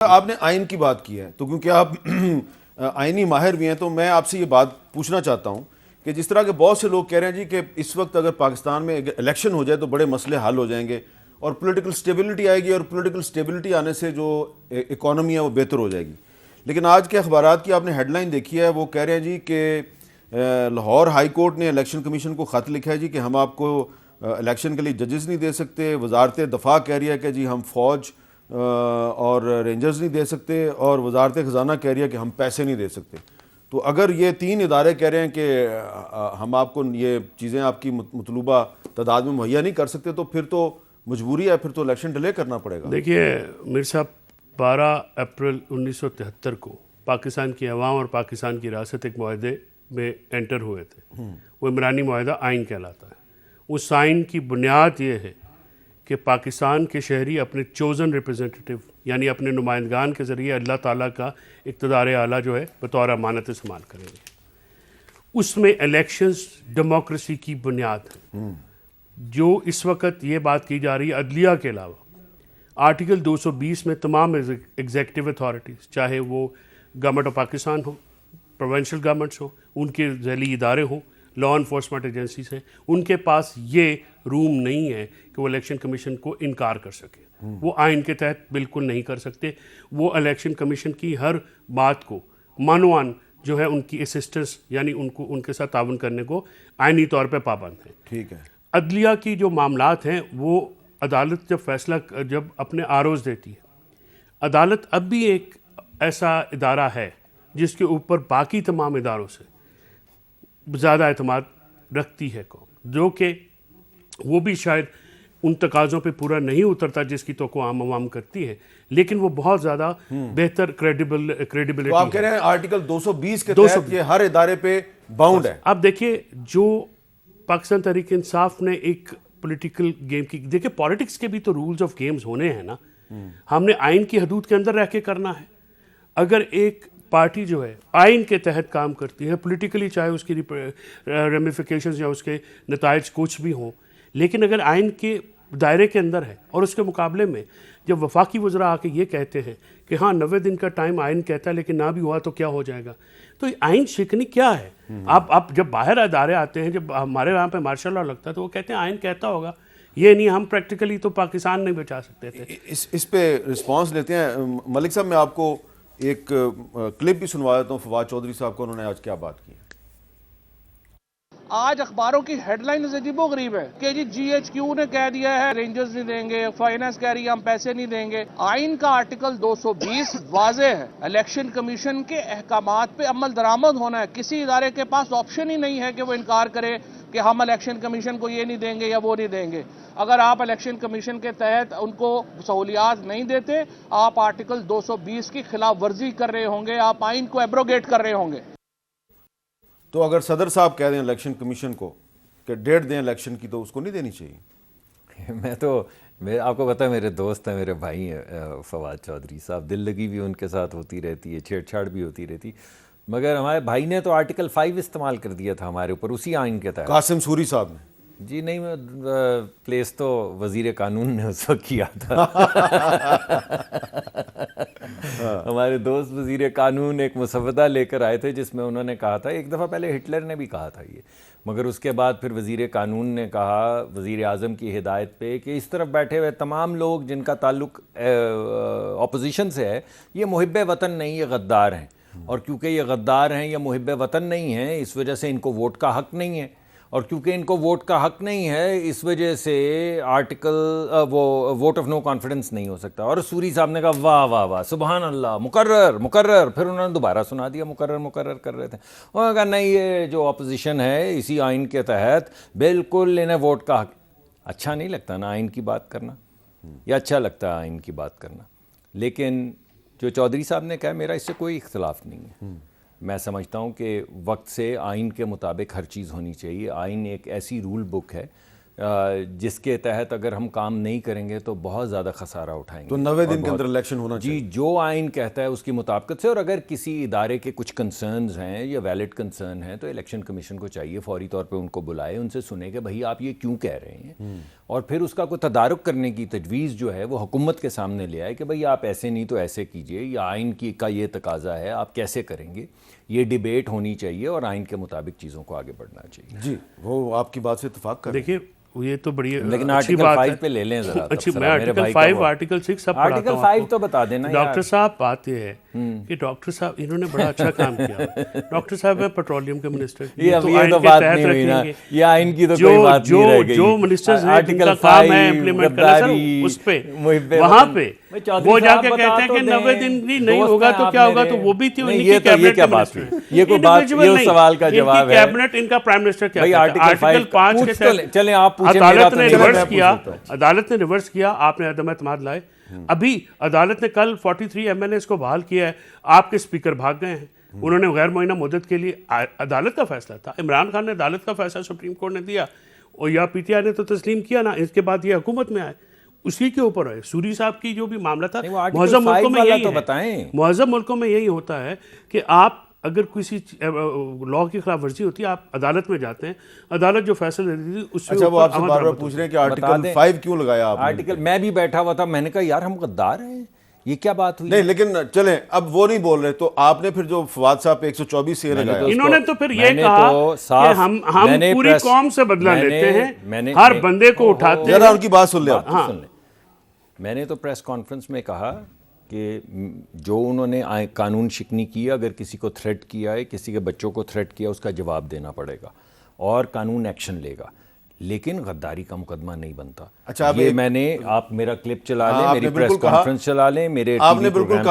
آپ نے آئین کی بات کی ہے تو کیونکہ آپ آئینی ماہر بھی ہیں تو میں آپ سے یہ بات پوچھنا چاہتا ہوں کہ جس طرح کے بہت سے لوگ کہہ رہے ہیں جی کہ اس وقت اگر پاکستان میں الیکشن ہو جائے تو بڑے مسئلے حل ہو جائیں گے اور پولیٹیکل سٹیبلٹی آئے گی اور پولیٹیکل سٹیبلٹی آنے سے جو اکانومی ہے وہ بہتر ہو جائے گی. لیکن آج کے اخبارات کی آپ نے ہیڈ لائن دیکھی ہے, وہ کہہ رہے ہیں جی کہ لاہور ہائی کورٹ نے الیکشن کمیشن کو خط لکھا ہے جی کہ ہم آپ کو الیکشن کے لیے ججز نہیں دے سکتے. وزارت دفاع کہہ رہی ہے کہ جی ہم فوج اور رینجرز نہیں دے سکتے, اور وزارت خزانہ کہہ رہی ہے کہ ہم پیسے نہیں دے سکتے. تو اگر یہ تین ادارے کہہ رہے ہیں کہ ہم آپ کو یہ چیزیں آپ کی مطلوبہ تعداد میں مہیا نہیں کر سکتے تو پھر تو مجبوری ہے, پھر تو الیکشن ڈیلے کرنا پڑے گا. دیکھیے میر صاحب, 12 اپریل 1973 کو پاکستان کی عوام اور پاکستان کی ریاست ایک معاہدے میں انٹر ہوئے تھے. وہ عمرانی معاہدہ آئین کہلاتا ہے. اس آئین کی بنیاد یہ ہے کہ پاکستان کے شہری اپنے چوزن ریپرزنٹیٹیو یعنی اپنے نمائندگان کے ذریعے اللہ تعالیٰ کا اقتدار اعلیٰ جو ہے بطور امانت استعمال کریں گے. اس میں الیکشنز ڈیموکریسی کی بنیاد ہے. جو اس وقت یہ بات کی جا رہی ہے عدلیہ کے علاوہ, آرٹیکل 220 میں تمام ایگزیکٹو اتھارٹیز, چاہے وہ government of Pakistan who, provincial governments ہوں, ان کے ذیلی ادارے ہوں, لا انفورسمنٹ ایجنسیز ہیں, ان کے پاس یہ روم نہیں ہے کہ وہ الیکشن کمیشن کو انکار کر سکے. وہ آئین کے تحت بالکل نہیں کر سکتے. وہ الیکشن کمیشن کی ہر بات کو مانوان جو ہے ان کی اسسٹنس یعنی ان کے ساتھ تعاون کرنے کو آئینی طور پہ پابند ہیں. ٹھیک ہے. عدلیہ کی جو معاملات ہیں وہ عدالت جب فیصلہ جب اپنے آروز دیتی ہے, عدالت اب بھی ایک ایسا ادارہ ہے جس کے اوپر باقی تمام اداروں سے زیادہ اعتماد رکھتی ہے قوم, جو کہ وہ بھی شاید ان تقاضوں پہ پورا نہیں اترتا جس کی توقع عام عوام کرتی ہے, لیکن وہ بہت زیادہ بہتر کریڈیبلٹی. تو آپ کہہ رہے ہیں آرٹیکل 220 کے تحت یہ ہر ادارے پہ باؤنڈ ہے. اب دیکھیے جو پاکستان تحریک انصاف نے ایک پولیٹیکل گیم کی, دیکھیں پالیٹکس کے بھی تو رولز آف گیمز ہونے ہیں نا. ہم نے آئین کی حدود کے اندر رہ کے کرنا ہے. اگر ایک پارٹی جو ہے آئین کے تحت کام کرتی ہے پولیٹیکلی, چاہے اس کی ریمیفیکیشنز یا اس کے نتائج کچھ بھی ہوں, لیکن اگر آئین کے دائرے کے اندر ہے اور اس کے مقابلے میں جب وفاقی وزراء آ کے یہ کہتے ہیں کہ ہاں 90 دن کا ٹائم آئین کہتا ہے لیکن نہ بھی ہوا تو کیا ہو جائے گا, تو آئین شکنی کیا ہے؟ آپ جب باہر ادارے آتے ہیں, جب ہمارے یہاں پہ مارشل لا لگتا ہے تو وہ کہتے ہیں آئین کہتا ہوگا, یہ نہیں ہم پریکٹیکلی تو پاکستان نہیں بچا سکتے تھے. اس پہ رسپانس لیتے ہیں. ملک صاحب میں آپ کو ایک کلپ بھی سنوا دیتا ہوں فواد چودھری صاحب کو, انہوں نے آج کیا بات کی. آج اخباروں کی ہیڈ لائن عجیب و غریب ہے کہ جی ایچ کیو نے کہہ دیا ہے رینجرز نہیں دیں گے, فائنانس کہہ رہی ہے ہم پیسے نہیں دیں گے. آئین کا آرٹیکل 220 واضح ہے, الیکشن کمیشن کے احکامات پہ عمل درآمد ہونا ہے. کسی ادارے کے پاس آپشن ہی نہیں ہے کہ وہ انکار کرے کہ ہم الیکشن کمیشن کو یہ نہیں دیں گے یا وہ نہیں دیں گے. اگر آپ الیکشن کمیشن کے تحت ان کو سہولیات نہیں دیتے, آپ آرٹیکل 220 کی خلاف ورزی کر رہے ہوں گے, آپ آئین کو ایبروگیٹ کر رہے ہوں گے. تو اگر صدر صاحب کہہ دیں الیکشن کمیشن کو کہ ڈیٹ دیں الیکشن کی تو اس کو نہیں دینی چاہیے؟ میں آپ کو پتہ ہے میرے دوست ہیں, میرے بھائی ہیں فواد چودھری صاحب, دل لگی بھی ان کے ساتھ ہوتی رہتی ہے, چھیڑ چھاڑ بھی ہوتی رہتی, مگر ہمارے بھائی نے تو آرٹیکل 5 استعمال کر دیا تھا ہمارے اوپر اسی آئین کے تحت. قاسم سوری صاحب نے جی نہیں, پلیس تو وزیر قانون نے اس وقت کیا تھا. ہمارے دوست وزیر قانون ایک مسودہ لے کر آئے تھے جس میں انہوں نے کہا تھا, ایک دفعہ پہلے ہٹلر نے بھی کہا تھا یہ, مگر اس کے بعد پھر وزیر قانون نے کہا وزیر اعظم کی ہدایت پہ کہ اس طرف بیٹھے ہوئے تمام لوگ جن کا تعلق اپوزیشن سے ہے یہ محب وطن نہیں, یہ غدار ہیں, اور کیونکہ یہ غدار ہیں یا محب وطن نہیں ہیں اس وجہ سے ان کو ووٹ کا حق نہیں ہے, اور کیونکہ ان کو ووٹ کا حق نہیں ہے اس وجہ سے آرٹیکل وہ ووٹ آف نو کانفیڈنس نہیں ہو سکتا. اور سوری صاحب نے کہا واہ واہ واہ سبحان اللہ, مقرر. پھر انہوں نے دوبارہ سنا دیا, مقرر کر رہے تھے. انہوں نے کہا نہیں, یہ جو اپوزیشن ہے اسی آئین کے تحت بالکل انہیں ووٹ کا حق. اچھا نہیں لگتا نا آئین کی بات کرنا, یا اچھا لگتا ہے آئین کی بات کرنا, لیکن جو چودھری صاحب نے کہا میرا اس سے کوئی اختلاف نہیں ہے. میں سمجھتا ہوں کہ وقت سے آئین کے مطابق ہر چیز ہونی چاہیے. آئین ایک ایسی رول بک ہے جس کے تحت اگر ہم کام نہیں کریں گے تو بہت زیادہ خسارہ اٹھائیں گے. تو 90 دن کے اندر الیکشن ہونا چاہیے. جی, جو آئین کہتا ہے اس کی مطابقت سے, اور اگر کسی ادارے کے کچھ کنسرنز ہیں یا ویلڈ کنسرن ہیں تو الیکشن کمیشن کو چاہیے فوری طور پہ ان کو بلائے, ان سے سنے کہ بھائی آپ یہ کیوں کہہ رہے ہیں, اور پھر اس کا کوئی تدارک کرنے کی تجویز جو ہے وہ حکومت کے سامنے لے آئے کہ بھائی آپ ایسے نہیں تو ایسے کیجئے, یا آئین کی کا یہ تقاضا ہے آپ کیسے کریں گے. یہ ڈیبیٹ ہونی چاہیے اور آئین کے مطابق چیزوں کو آگے بڑھنا چاہیے. جی, وہ آپ کی بات سے اتفاق کر. دیکھیے یہ تو بڑی لیکن اچھی آرٹیکل بات 5 ہے. پہ لے لیں ذرا. اچھی, میں آرٹیکل 5 آرٹیکل 6 سب پڑھاتا آرٹیکل ہوں. 5 تو بتا دینا. ڈاکٹر صاحب بات یہ ہے کہ ڈاکٹر صاحب انہوں نے بڑا اچھا کام کیا. ڈاکٹر صاحب ہے پیٹرولیم کے منسٹر, یہ تو بات نہیں ہوئی نا, یہ آئین کی تو کوئی بات نہیں رہ گئی. جو منسٹرز ہیں جن کا کام ہے امپلیمنٹ کرنا سر, اس پہ وہاں پہ وہ جا کے کہتے ہیں کہ 90 دن بھی نہیں ہوگا تو کیا ہوگا, تو وہ بھی تھی انہی کی کیبنٹ کے منسٹر. یہ کوئی بات, یہ سوال کا جواب ہے. کیبنٹ ان کا پرائم منسٹر کیا کہتا ہے. آرٹیکل 5 کے تحت چلیں آپ پوچھیں, عدالت نے ریورس کیا, آپ نے عدم اعتماد لائے. ابھی عدالت نے کل 43 MNAs کو بحال کیا ہے, آپ کے اسپیکر بھاگ گئے ہیں. انہوں نے غیر معینہ مدت کے لیے, عدالت کا فیصلہ تھا, عمران خان نے عدالت کا فیصلہ سپریم کورٹ نے دیا, اور یا پی ٹی آئی نے تو تسلیم کیا نا, اس کے بعد یہ حکومت میں آئے, اسی کے اوپر ہے. سوری صاحب کی جو بھی معاملہ تھا, معظم ملکوں میں یہی ہے, معظم ملکوں میں یہی ہوتا ہے کہ آپ اگر کسی لاء کی خلاف ورزی ہوتی ہے آپ عدالت میں جاتے ہیں, عدالت جو فیصلہ دیتی ہے اس سے. اچھا, وہ آپ سے بار بار پوچھ رہے ہیں کہ آرٹیکل 5 کیوں لگایا آپ نے. آرٹیکل, میں بھی بیٹھا ہوا تھا, میں نے کہا یار ہم غدار ہیں, یہ کیا بات ہوئی. نہیں لیکن چلیں, اب وہ نہیں بول رہے, تو آپ نے پھر جو فواد صاحب پہ 124 سے لگایا, انہوں نے تو پھر یہ کہا کہ ہم پوری قوم سے بدلہ لیتے ہیں, ہر بندے کو اٹھاتے ہیں. ذرا ان کی بات سن لیں آپ. میں نے تو پریس کانفرنس میں کہا کہ جو انہوں نے قانون شکنی کی, اگر کسی کو تھریٹ کیا ہے, کسی کے بچوں کو تھریٹ کیا, اس کا جواب دینا پڑے گا اور قانون ایکشن لے گا, لیکن غداری کا مقدمہ نہیں بنتا. اچھا, یہ میں نے, آپ میرا کلپ چلا لیں, میری پریس کانفرنس چلا لیں, میرے ٹی وی پروگرام